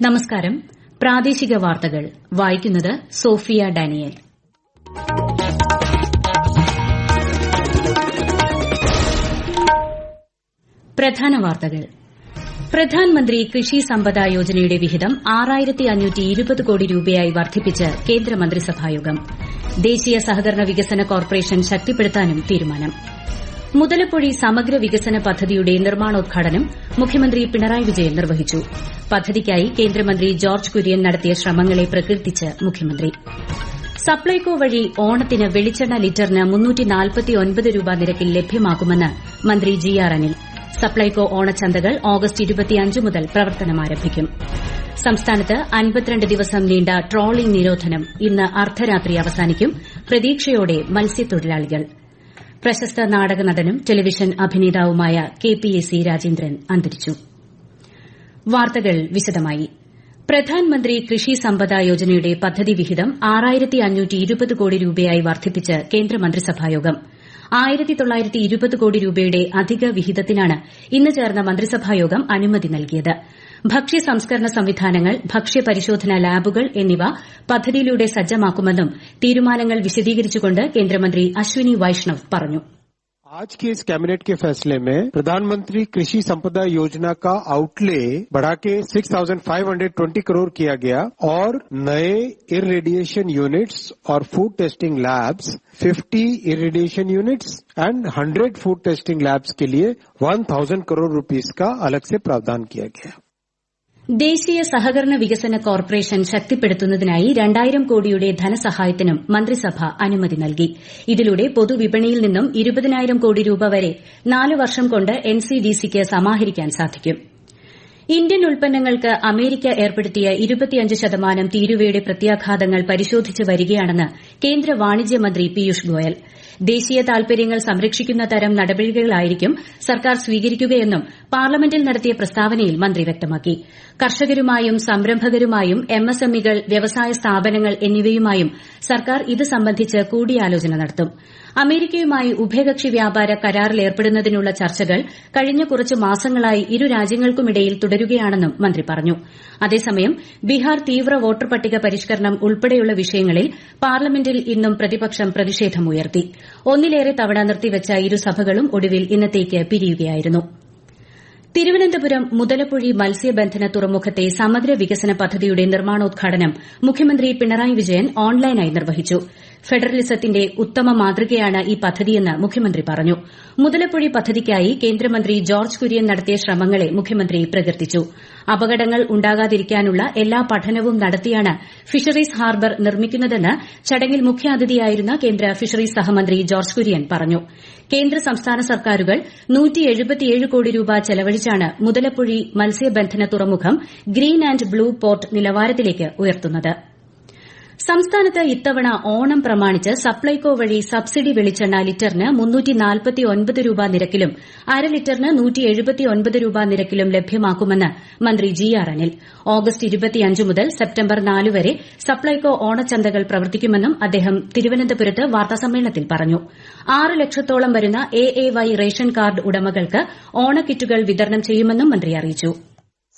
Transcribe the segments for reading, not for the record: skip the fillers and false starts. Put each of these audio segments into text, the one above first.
നമസ്കാരം. പ്രാദേശിക വാർത്തകൾ വായിക്കുന്നത് സോഫിയ ഡാനിയേൽ. പ്രധാന വാർത്തകൾ. പ്രധാൻമന്ത്രി കൃഷി സമ്പദ യോജനയുടെ വിഹിതം 6520 കോടി രൂപയായി വർദ്ധിപ്പിച്ച് കേന്ദ്രമന്ത്രിസഭായോഗം. ദേശീയ സഹകരണ വികസന കോർപ്പറേഷൻ ശക്തിപ്പെടുത്താനും തീരുമാനം. മുതലപ്പൊഴി സമഗ്ര വികസന പദ്ധതിയുടെ നിർമ്മാണോദ്ഘാടനം മുഖ്യമന്ത്രി പിണറായി വിജയൻ നിർവഹിച്ചു. പദ്ധതിക്കായി കേന്ദ്രമന്ത്രി ജോർജ് കുര്യൻ നടത്തിയ ശ്രമങ്ങളെ പ്രകീർത്തിച്ച് മുഖ്യമന്ത്രി. സപ്ലൈകോ വഴി ഓണത്തിന് വെളിച്ചെണ്ണ ലിറ്ററിന് 349 രൂപ നിരക്കിൽ ലഭ്യമാക്കുമെന്ന് മന്ത്രി ജി ആർ അനിൽ. സപ്ലൈകോ ഓണച്ചന്തകൾ ഓഗസ്റ്റ് 25 മുതൽ പ്രവർത്തനമാരംഭിക്കും. സംസ്ഥാനത്ത് 52 ദിവസം നീണ്ട ട്രോളിംഗ് നിരോധനം ഇന്ന് അർദ്ധരാത്രി അവസാനിക്കും. പ്രതീക്ഷയോടെ മത്സ്യത്തൊഴിലാളികൾ. പ്രശസ്ത നാടക നടനും ടെലിവിഷൻ അഭിനേതാവുമായ KPAC രാജേന്ദ്രൻ അന്തരിച്ചു. വാർത്തകൾ വിശദമായി. പ്രധാൻമന്ത്രി കൃഷി സമ്പദ യോജനയുടെ പദ്ധതി വിഹിതം 6520 കോടി രൂപയായി വർദ്ധിപ്പിച്ച് കേന്ദ്രമന്ത്രിസഭായോഗം. 1920 കോടി രൂപയുടെ അധിക വിഹിതത്തിനാണ് ഇന്ന് ചേർന്ന മന്ത്രിസഭായോഗം അനുമതി നൽകിയത്. ഭക്ഷ്യ സംസ്കരണ സംവിധാനങ്ങൾ, ഭക്ഷ്യപരിശോധന ലാബുകൾ എന്നിവ പദ്ധതിയിലൂടെ സജ്ജമാക്കുമെന്നും തീരുമാനങ്ങൾ വിശദീകരിച്ചുകൊണ്ട് കേന്ദ്രമന്ത്രി അശ്വിനി വൈഷ്ണവ് പറഞ്ഞു. आज के इस कैबिनेट के फैसले में प्रधानमंत्री कृषि संपदा योजना का आउटले बढ़ा के 6,520 करोड़ किया गया और नए इरिडिएशन यूनिट्स और food testing labs 50 irradiation units and 100 food testing labs के लिए 1,000 करोड़ रुपीस का अलग से प्रावधान किया गया. ദേശീയ സഹകരണ വികസന കോർപ്പറേഷൻ ശക്തിപ്പെടുത്തുന്നതിനായി 2000 കോടിയുടെ ധനസഹായത്തിനും മന്ത്രിസഭ അനുമതി നൽകി. ഇതിലൂടെ പൊതുവിപണിയിൽ നിന്നും 20,000 കോടി രൂപ വരെ 4 വർഷം കൊണ്ട് NCDCക്ക് സമാഹരിക്കാൻ സാധിക്കും. ഇന്ത്യൻ ഉൽപ്പന്നങ്ങൾക്ക് അമേരിക്ക ഏർപ്പെടുത്തിയ 25% തീരുവയുടെ പ്രത്യാഘാതങ്ങൾ പരിശോധിച്ച് വരികയാണെന്ന് കേന്ദ്ര വാണിജ്യമന്ത്രി പീയൂഷ് ഗോയൽ. ദേശീയ താൽപര്യങ്ങൾ സംരക്ഷിക്കുന്ന തരം നടപടികളായിരിക്കും സർക്കാർ സ്വീകരിക്കുകയെന്നും പാർലമെന്റിൽ നടത്തിയ പ്രസ്താവനയിൽ മന്ത്രി വ്യക്തമാക്കി. കർഷകരുമായും സംരംഭകരുമായും MSMEകൾ, വ്യവസായ സ്ഥാപനങ്ങൾ എന്നിവയുമായും സർക്കാർ ഇത് സംബന്ധിച്ച് കൂടിയാലോചന നടത്തും. അമേരിക്കയുമായി ഉഭയകക്ഷി വ്യാപാര കരാറിൽ ഏർപ്പെടുന്നതിനുള്ള ചർച്ചകൾ കഴിഞ്ഞ കുറച്ച് മാസങ്ങളായി ഇരു രാജ്യങ്ങൾക്കുമിടയിൽ തുടരുകയാണെന്നും മന്ത്രി പറഞ്ഞു. അതേസമയം ബീഹാർ തീവ്ര വോട്ടർ പട്ടിക പരിഷ്കരണം ഉൾപ്പെടെയുള്ള വിഷയങ്ങളിൽ പാർലമെന്റിൽ ഇന്നും പ്രതിപക്ഷം പ്രതിഷേധമുയർത്തി. ഒന്നിലേറെ തവണ നിർത്തിവച്ച ഇരുസഭകളും ഒടുവിൽ ഇന്നത്തേക്ക് പിരിയുകയായിരുന്നു. തിരുവനന്തപുരം മുതലപ്പൊഴി മത്സ്യബന്ധന തുറമുഖത്തെ സമഗ്ര വികസന പദ്ധതിയുടെ നിർമ്മാണോദ്ഘാടനം മുഖ്യമന്ത്രി പിണറായി വിജയൻ ഓൺലൈനായി നിർവഹിച്ചു. ഫെഡറലിസത്തിന്റെ ഉത്തമ മാതൃകയാണ് ഈ പദ്ധതിയെന്ന് മുഖ്യമന്ത്രി പറഞ്ഞു. മുതലപ്പൊഴി പദ്ധതിക്കായി കേന്ദ്രമന്ത്രി ജോർജ് കുര്യൻ നടത്തിയ ശ്രമങ്ങളെ മുഖ്യമന്ത്രി പ്രകീർത്തിച്ചു. അപകടങ്ങൾ ഉണ്ടാകാതിരിക്കാനുള്ള എല്ലാ പഠനവും നടത്തിയാണ് ഫിഷറീസ് ഹാർബർ നിർമ്മിക്കുന്നതെന്ന് ചടങ്ങിൽ മുഖ്യാതിഥിയായിരുന്ന കേന്ദ്ര ഫിഷറീസ് സഹമന്ത്രി ജോർജ് കുര്യൻ പറഞ്ഞു. കേന്ദ്ര സംസ്ഥാന സർക്കാരുകൾ 177 കോടി രൂപ ചെലവഴിച്ചാണ് മുതലപ്പൊഴി മത്സ്യബന്ധന തുറമുഖം ഗ്രീൻ ആന്റ് ബ്ലൂ പോർട്ട് നിലവാരത്തിലേക്ക് ഉയർത്തുന്നത്. സംസ്ഥാനത്ത് ഇത്തവണ ഓണം പ്രമാണിച്ച് സപ്ലൈകോ വഴി സബ്സിഡി വെളിച്ചെണ്ണ ലിറ്ററിന് 349 രൂപ നിരക്കിലും അര ലിറ്ററിന് 179 രൂപ നിരക്കിലും ലഭ്യമാക്കുമെന്ന് മന്ത്രി ജി ആർ അനിൽ. ഓഗസ്റ്റ് 25 മുതൽ സെപ്റ്റംബർ 4 വരെ സപ്ലൈകോ ഓണച്ചന്തകൾ പ്രവർത്തിക്കുമെന്നും അദ്ദേഹം തിരുവനന്തപുരത്ത് വാർത്താസമ്മേളനത്തിൽ പറഞ്ഞു. 6 ലക്ഷത്തോളം വരുന്ന AAY റേഷൻ കാർഡ് ഉടമകൾക്ക് ഓണക്കിറ്റുകൾ വിതരണം ചെയ്യുമെന്നും മന്ത്രി അറിയിച്ചു.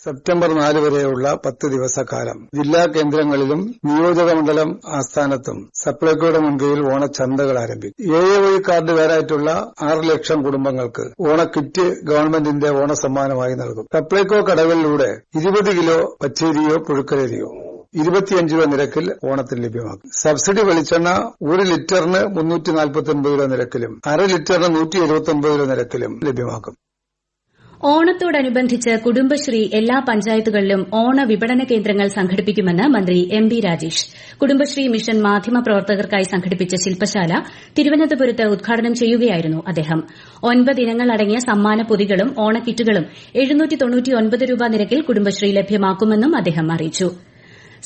സെപ്റ്റംബർ 4 വരെയുള്ള 10 ദിവസക്കാലം ജില്ലാ കേന്ദ്രങ്ങളിലും നിയോജകമണ്ഡലം ആസ്ഥാനത്തും സപ്ലൈകോയുടെ മുൻകൈയിൽ ഓണച്ചന്തകൾ ആരംഭിക്കും. AAY കാർഡുകാരായിട്ടുള്ള 6 ലക്ഷം കുടുംബങ്ങൾക്ക് ഓണക്കിറ്റ് ഗവൺമെന്റിന്റെ ഓണസമ്മാനമായി നൽകും. സപ്ലൈകോ കടകളിലൂടെ 20 കിലോ പച്ചരിയോ പുഴുക്കലരിയോ 25 രൂപ നിരക്കിൽ ഓണത്തിന് ലഭ്യമാക്കും. സബ്സിഡി വെളിച്ചെണ്ണ 1 ലിറ്ററിന് 349 രൂപ നിരക്കിലും അര ലിറ്ററിന് 179 രൂപ നിരക്കിലും ലഭ്യമാക്കും. ഓണത്തോടനുബന്ധിച്ച് കുടുംബശ്രീ എല്ലാ പഞ്ചായത്തുകളിലും ഓണ വിപണന കേന്ദ്രങ്ങൾ സംഘടിപ്പിക്കുമെന്ന് മന്ത്രി MB രാജേഷ്. കുടുംബശ്രീ മിഷൻ മാധ്യമപ്രവർത്തകർക്കായി സംഘടിപ്പിച്ച ശില്പശാല തിരുവനന്തപുരത്ത് ഉദ്ഘാടനം ചെയ്യുകയായിരുന്നു അദ്ദേഹം. 9 ഇനങ്ങളടങ്ങിയ സമ്മാന പൊതികളും ഓണക്കിറ്റുകളും 799 രൂപ നിരക്കിൽ കുടുംബശ്രീ ലഭ്യമാക്കുമെന്നും അദ്ദേഹം അറിയിച്ചു.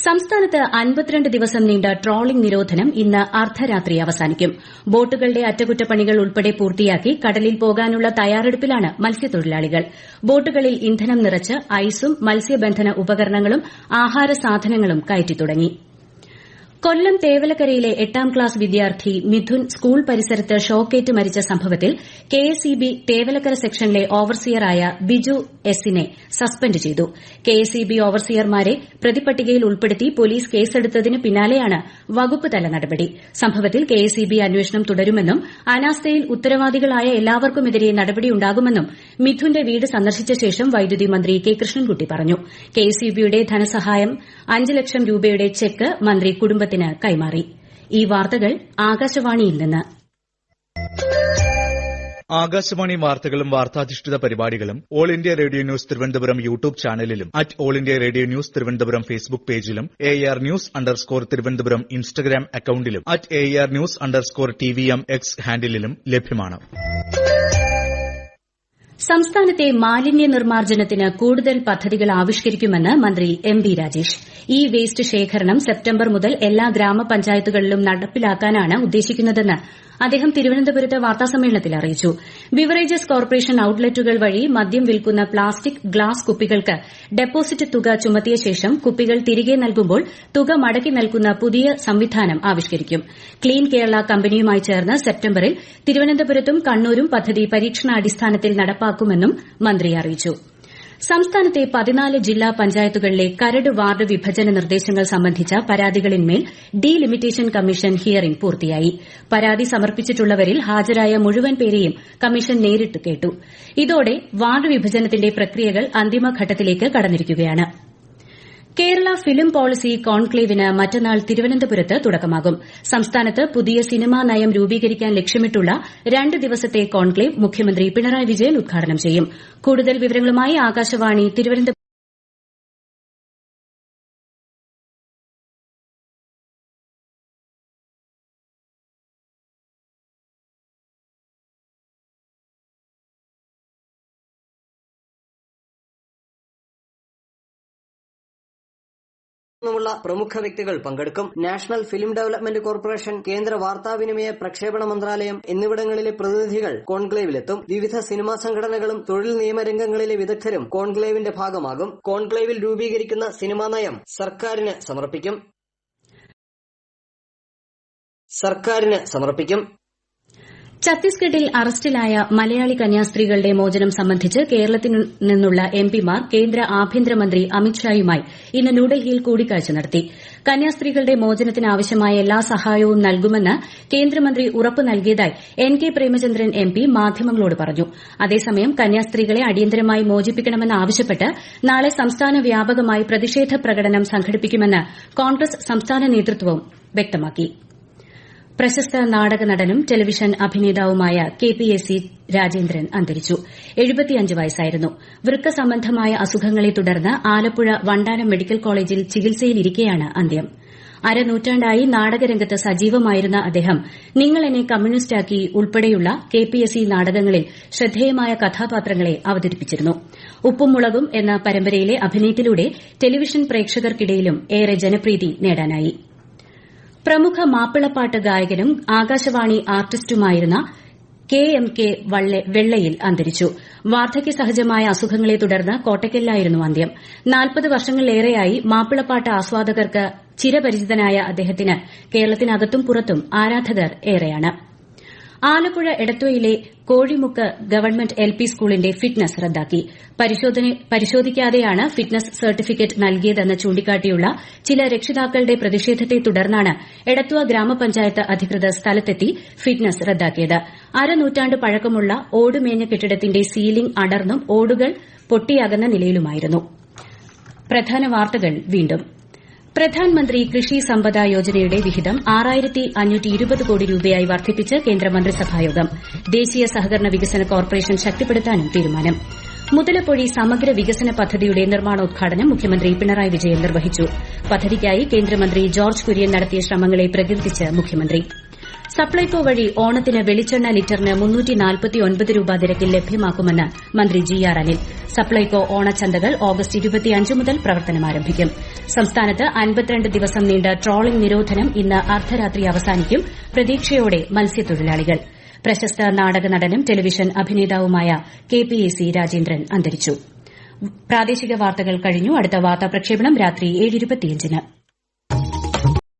സംസ്ഥാനത്ത് 52 ദിവസം നീണ്ട ട്രോളിംഗ് നിരോധനം ഇന്ന് അർദ്ധരാത്രി അവസാനിക്കും. ബോട്ടുകളുടെ അറ്റകുറ്റപ്പണികൾ ഉൾപ്പെടെ പൂർത്തിയാക്കി കടലിൽ പോകാനുള്ള തയ്യാറെടുപ്പിലാണ് മത്സ്യത്തൊഴിലാളികൾ. ബോട്ടുകളിൽ ഇന്ധനം നിറച്ച് ഐസും മത്സ്യബന്ധന ഉപകരണങ്ങളും ആഹാര സാധനങ്ങളും കയറ്റി തുടങ്ങി. കൊല്ലം തേവലക്കരയിലെ 8ാം ക്ലാസ് വിദ്യാർത്ഥി മിഥുൻ സ്കൂൾ പരിസരത്ത് ഷോക്കേറ്റ് മരിച്ച സംഭവത്തിൽ കെഎസ്ഇബി തേവലക്കര സെക്ഷനിലെ ഓവർസിയറായ ബിജു എസിനെ സസ്പെൻഡ് ചെയ്തു. കെഎസ്ഇബി ഓവർസിയർമാരെ പ്രതിപട്ടികയിൽ ഉൾപ്പെടുത്തി പോലീസ് കേസെടുത്തതിന് പിന്നാലെയാണ് വകുപ്പ് തല നടപടി. സംഭവത്തിൽ കെഎസ്ഇബി അന്വേഷണം തുടരുമെന്നും അനാസ്ഥയിൽ ഉത്തരവാദികളായ എല്ലാവർക്കുമെതിരെ നടപടിയുണ്ടാകുമെന്നും മിഥുന്റെ വീട് സന്ദർശിച്ച ശേഷം വൈദ്യുതി മന്ത്രി കെ കൃഷ്ണൻകുട്ടി പറഞ്ഞു. കെഎസ്ഇബിയുടെ ധനസഹായം 5 ലക്ഷം രൂപയുടെ ചെക്ക് മന്ത്രി കുടുംബത്തിന് കൈമാറി. ഈ വാർത്തകൾ ആകാശവാണിയിൽ നിന്ന്. ആകാശവാണി വാർത്തകളും വാർത്താധിഷ്ഠിത പരിപാടികളും All India Radio News Thiruvananthapuram YouTube ചാനലിലും All India Radio News Thiruvananthapuram Facebook പേജിലും AR News_ തിരുവനന്തപുരം ഇൻസ്റ്റഗ്രാം അക്കൌണ്ടിലും AR News_TVM X ഹാൻഡിലും ലഭ്യമാണ്. സംസ്ഥാനത്തെ മാലിന്യ നിർമ്മാർജ്ജനത്തിന് കൂടുതൽ പദ്ധതികൾ ആവിഷ്കരിക്കുമെന്ന് മന്ത്രി എം.ബി. രാജേഷ്. ഈ വേസ്റ്റ് ശേഖരണം സെപ്റ്റംബർ മുതൽ എല്ലാ ഗ്രാമപഞ്ചായത്തുകളിലും നടപ്പിലാക്കാനാണ് ഉദ്ദേശിക്കുന്നതെന്ന് അദ്ദേഹം തിരുവനന്തപുരത്ത് വാർത്താസമ്മേളനത്തിൽ അറിയിച്ചു. ബിവറേജസ് കോർപ്പറേഷൻ ഔട്ട്ലെറ്റുകൾ വഴി മദ്യം വിൽക്കുന്ന പ്ലാസ്റ്റിക്, ഗ്ലാസ് കുപ്പികൾക്ക് ഡെപ്പോസിറ്റ് തുക ചുമത്തിയ ശേഷം കുപ്പികൾ തിരികെ നൽകുമ്പോൾ തുക മടക്കി നൽകുന്ന പുതിയ സംവിധാനം ആവിഷ്കരിക്കും. ക്ലീൻ കേരള കമ്പനിയുമായി ചേർന്ന് സെപ്റ്റംബറിൽ തിരുവനന്തപുരത്തും കണ്ണൂരും പദ്ധതി പരീക്ഷണാടിസ്ഥാനത്തിൽ നടപ്പാക്കുമെന്നും മന്ത്രി അറിയിച്ചു. സംസ്ഥാനത്തെ 14 ജില്ലാ പഞ്ചായത്തുകളിലെ കരട് വാർഡ് വിഭജന നിർദ്ദേശങ്ങൾ സംബന്ധിച്ച പരാതികളിന്മേൽ ഡീലിമിറ്റേഷൻ കമ്മീഷൻ ഹിയറിംഗ് പൂർത്തിയായി. പരാതി സമർപ്പിച്ചിട്ടുള്ളവരിൽ ഹാജരായ മുഴുവൻ പേരെയും കമ്മീഷൻ നേരിട്ട് കേട്ടു. ഇതോടെ വാർഡ് വിഭജനത്തിന്റെ പ്രക്രിയകൾ അന്തിമഘട്ടത്തിലേക്ക് കടന്നിരിക്കുകയാണ്. കേരള ഫിലിം പോളിസി കോൺക്ലേവിന് മറ്റന്നാൾ തിരുവനന്തപുരത്ത് തുടക്കമാകും. സംസ്ഥാനത്ത് പുതിയ സിനിമാ നയം രൂപീകരിക്കാൻ ലക്ഷ്യമിട്ടുള്ള 2 ദിവസത്തെ കോൺക്ലേവ് മുഖ്യമന്ത്രി പിണറായി വിജയൻ ഉദ്ഘാടനം ചെയ്യും. കൂടുതൽ വിവരങ്ങളുമായി ആകാശവാണി തിരുവനന്തപുരം ുള്ള പ്രമുഖ വ്യക്തികൾ പങ്കെടുക്കും. നാഷണൽ ഫിലിം ഡെവലപ്മെന്റ് കോർപ്പറേഷൻ, കേന്ദ്ര വാർത്താവിനിമയ പ്രക്ഷേപണ മന്ത്രാലയം എന്നിവിടങ്ങളിലെ പ്രതിനിധികൾ കോൺക്ലേവിലെത്തും. വിവിധ സിനിമാ സംഘടനകളും തൊഴിൽ നിയമരംഗങ്ങളിലെ വിദഗ്ധരും കോൺക്ലേവിന്റെ ഭാഗമാകും. കോൺക്ലേവിൽ രൂപീകരിക്കുന്ന സിനിമാ നയം സർക്കാരിന് സമർപ്പിക്കും. ഛത്തീസ്ഗഡിൽ അറസ്റ്റിലായ മലയാളി കന്യാസ്ത്രീകളുടെ മോചനം സംബന്ധിച്ച് കേരളത്തിൽ നിന്നുള്ള എംപിമാർ കേന്ദ്ര ആഭ്യന്തരമന്ത്രി അമിത്ഷായുമായി ഇന്ന് ന്യൂഡൽഹിയിൽ കൂടിക്കാഴ്ച നടത്തി. കന്യാസ്ത്രീകളുടെ മോചനത്തിനാവശ്യമായ എല്ലാ സഹായവും നൽകുമെന്ന് കേന്ദ്രമന്ത്രി ഉറപ്പ് നൽകിയതായി NK പ്രേമചന്ദ്രൻ MP മാധ്യമങ്ങളോട് പറഞ്ഞു. അതേസമയം കന്യാസ്ത്രീകളെ അടിയന്തരമായി മോചിപ്പിക്കണമെന്നാവശ്യപ്പെട്ട് നാളെ സംസ്ഥാന വ്യാപകമായി പ്രതിഷേധ പ്രകടനം സംഘടിപ്പിക്കുമെന്ന് കോൺഗ്രസ് സംസ്ഥാന നേതൃത്വവും വ്യക്തമാക്കി. പ്രശസ്ത നാടക നടനും ടെലിവിഷൻ അഭിനേതാവുമായ KPSC രാജേന്ദ്രൻ അന്തരിച്ചു. 75 വയസ്സായിരുന്നു. വൃക്ക സംബന്ധമായ അസുഖങ്ങളെ തുടർന്ന് ആലപ്പുഴ വണ്ടാനം മെഡിക്കൽ കോളേജിൽ ചികിത്സയിലിരിക്കെയാണ് അന്ത്യം. അരനൂറ്റാണ്ടായി നാടകരംഗത്ത് സജീവമായിരുന്ന അദ്ദേഹം നിങ്ങൾ എന്നെ കമ്മ്യൂണിസ്റ്റാക്കി ഉൾപ്പെടെയുള്ള KPSC നാടകങ്ങളിൽ ശ്രദ്ധേയമായ കഥാപാത്രങ്ങളെ അവതരിപ്പിച്ചിരുന്നു. ഉപ്പും മുളകും എന്ന പരമ്പരയിലെ അഭിനയത്തിലൂടെ ടെലിവിഷൻ പ്രേക്ഷകർക്കിടയിലും ഏറെ ജനപ്രീതി നേടാനായി. പ്രമുഖ മാപ്പിളപ്പാട്ട് ഗായകനും ആകാശവാണി ആർട്ടിസ്റ്റുമായിരുന്ന KMK വെള്ളയിൽ അന്തരിച്ചു. വാർദ്ധക്യ സഹജമായ അസുഖങ്ങളെ തുടർന്ന് കോട്ടയ്ക്കലിലായിരുന്നു അന്ത്യം. 40 വർഷങ്ങളിലേറെയായി മാപ്പിളപ്പാട്ട് ആസ്വാദകർക്ക് ചിരപരിചിതനായ അദ്ദേഹത്തിന് കേരളത്തിനകത്തും പുറത്തും ആരാധകർ ഏറെയാണ്. ആലപ്പുഴ എടത്വയിലെ കോഴിമുക്ക് ഗവൺമെന്റ് LP സ്കൂളിന്റെ ഫിറ്റ്നസ് റദ്ദാക്കി. പരിശോധിക്കാതെയാണ് ഫിറ്റ്നസ് സർട്ടിഫിക്കറ്റ് നൽകിയതെന്ന് ചൂണ്ടിക്കാട്ടിയുള്ള ചില രക്ഷിതാക്കളുടെ പ്രതിഷേധത്തെ തുടർന്നാണ് എടത്വ ഗ്രാമപഞ്ചായത്ത് അധികൃതർ സ്ഥലത്തെത്തി ഫിറ്റ്നസ് റദ്ദാക്കിയത്. അരനൂറ്റാണ്ട് പഴക്കമുള്ള ഓടുമേഞ്ഞ കെട്ടിടത്തിന്റെ സീലിംഗ് അടർന്നും ഓടുകൾ പൊട്ടിയകന്ന നിലയിലുമായിരുന്നു. പ്രധാന വാർത്തകൾ വീണ്ടും. പ്രധാൻമന്ത്രി കൃഷി സമ്പദ യോജനയുടെ വിഹിതം 6520 കോടി രൂപയായി വർദ്ധിപ്പിച്ച് കേന്ദ്രമന്ത്രിസഭായോഗം. ദേശീയ സഹകരണ വികസന കോർപ്പറേഷൻ ശക്തിപ്പെടുത്താനും തീരുമാനം. മുതലപ്പൊഴി സമഗ്ര വികസന പദ്ധതിയുടെ നിർമ്മാണോദ്ഘാടനം മുഖ്യമന്ത്രി പിണറായി വിജയൻ നിർവഹിച്ചു. പദ്ധതിക്കായി കേന്ദ്രമന്ത്രി ജോർജ് കുര്യൻ നടത്തിയ ശ്രമങ്ങളെ പ്രകീർത്തിച്ച് മുഖ്യമന്ത്രി. സപ്ലൈകോ വഴി ഓണത്തിന് വെളിച്ചെണ്ണ ലിറ്ററിന് 349 രൂപ നിരക്കിൽ ലഭ്യമാക്കുമെന്ന് മന്ത്രി GR അനിൽ. സപ്ലൈകോ ഓണച്ചന്തകൾ ഓഗസ്റ്റ് 25 മുതൽ പ്രവർത്തനമാരംഭിക്കും. സംസ്ഥാനത്ത് 52 ദിവസം നീണ്ട ട്രോളിംഗ് നിരോധനം ഇന്ന് അർദ്ധരാത്രി അവസാനിക്കും. പ്രതീക്ഷയോടെ മത്സ്യത്തൊഴിലാളികൾ. പ്രശസ്ത നാടക നടനും ടെലിവിഷൻ അഭിനേതാവുമായ KPSC രാജേന്ദ്രൻ അന്തരിച്ചു. പ്രാദേശിക വാർത്തകൾ കഴിഞ്ഞു. അടുത്ത വാർത്താ പ്രക്ഷേപണം രാത്രി 7:25.